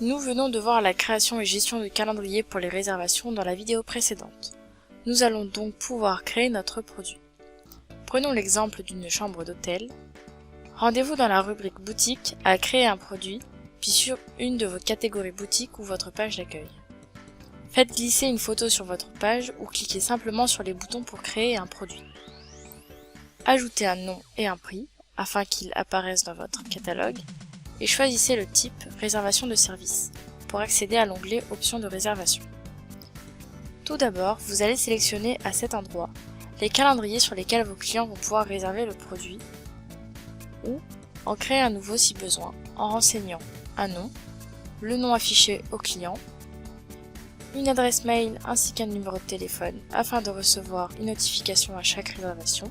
Nous venons de voir la création et gestion de calendrier pour les réservations dans la vidéo précédente. Nous allons donc pouvoir créer notre produit. Prenons l'exemple d'une chambre d'hôtel. Rendez-vous dans la rubrique boutique à créer un produit, puis sur une de vos catégories boutique ou votre page d'accueil. Faites glisser une photo sur votre page ou cliquez simplement sur les boutons pour créer un produit. Ajoutez un nom et un prix afin qu'ils apparaissent dans votre catalogue et choisissez le type réservation de service pour accéder à l'onglet options de réservation. Tout d'abord, vous allez sélectionner à cet endroit les calendriers sur lesquels vos clients vont pouvoir réserver le produit ou en créer un nouveau si besoin en renseignant un nom, le nom affiché au client, une adresse mail ainsi qu'un numéro de téléphone afin de recevoir une notification à chaque réservation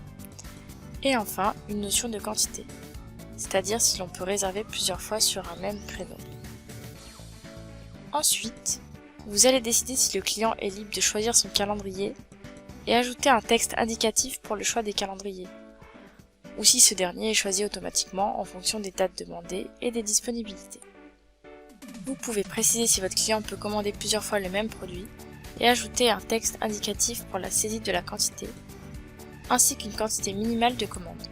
et enfin une notion de quantité, c'est-à-dire si l'on peut réserver plusieurs fois sur un même créneau. Ensuite, vous allez décider si le client est libre de choisir son calendrier et ajouter un texte indicatif pour le choix des calendriers, ou si ce dernier est choisi automatiquement en fonction des dates demandées et des disponibilités. Vous pouvez préciser si votre client peut commander plusieurs fois le même produit et ajouter un texte indicatif pour la saisie de la quantité, ainsi qu'une quantité minimale de commandes.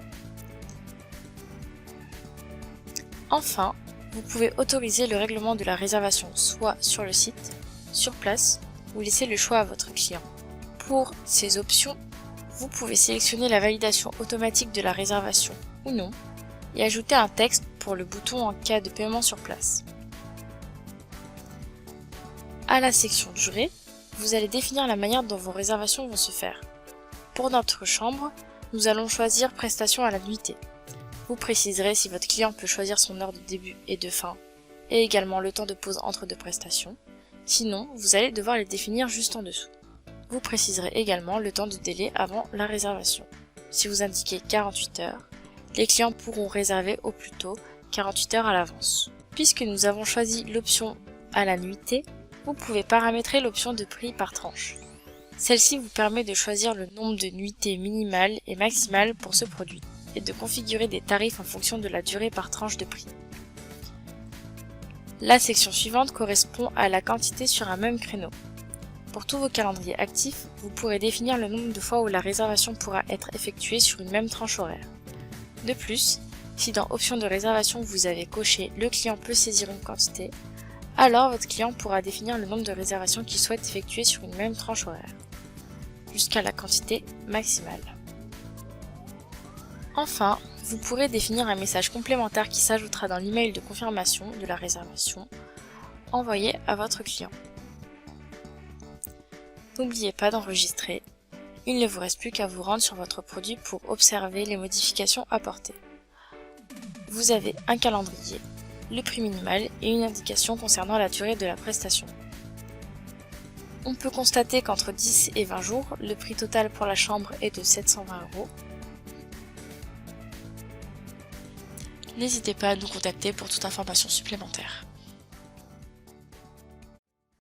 Enfin, vous pouvez autoriser le règlement de la réservation soit sur le site, sur place, ou laisser le choix à votre client. Pour ces options, vous pouvez sélectionner la validation automatique de la réservation ou non et ajouter un texte pour le bouton en cas de paiement sur place. À la section Durée, vous allez définir la manière dont vos réservations vont se faire. Pour notre chambre, nous allons choisir prestation à la nuitée. Vous préciserez si votre client peut choisir son heure de début et de fin, et également le temps de pause entre deux prestations. Sinon, vous allez devoir les définir juste en dessous. Vous préciserez également le temps de délai avant la réservation. Si vous indiquez 48 heures, les clients pourront réserver au plus tôt 48 heures à l'avance. Puisque nous avons choisi l'option à la nuitée, vous pouvez paramétrer l'option de prix par tranche. Celle-ci vous permet de choisir le nombre de nuitées minimales et maximales pour ce produit, et de configurer des tarifs en fonction de la durée par tranche de prix. La section suivante correspond à la quantité sur un même créneau. Pour tous vos calendriers actifs, vous pourrez définir le nombre de fois où la réservation pourra être effectuée sur une même tranche horaire. De plus, si dans Options de réservation vous avez coché « Le client peut saisir une quantité », alors votre client pourra définir le nombre de réservations qu'il souhaite effectuer sur une même tranche horaire, jusqu'à la quantité maximale. Enfin, vous pourrez définir un message complémentaire qui s'ajoutera dans l'email de confirmation de la réservation envoyé à votre client. N'oubliez pas d'enregistrer. Il ne vous reste plus qu'à vous rendre sur votre produit pour observer les modifications apportées. Vous avez un calendrier, le prix minimal et une indication concernant la durée de la prestation. On peut constater qu'entre 10 et 20 jours, le prix total pour la chambre est de 720 €. N'hésitez pas à nous contacter pour toute information supplémentaire.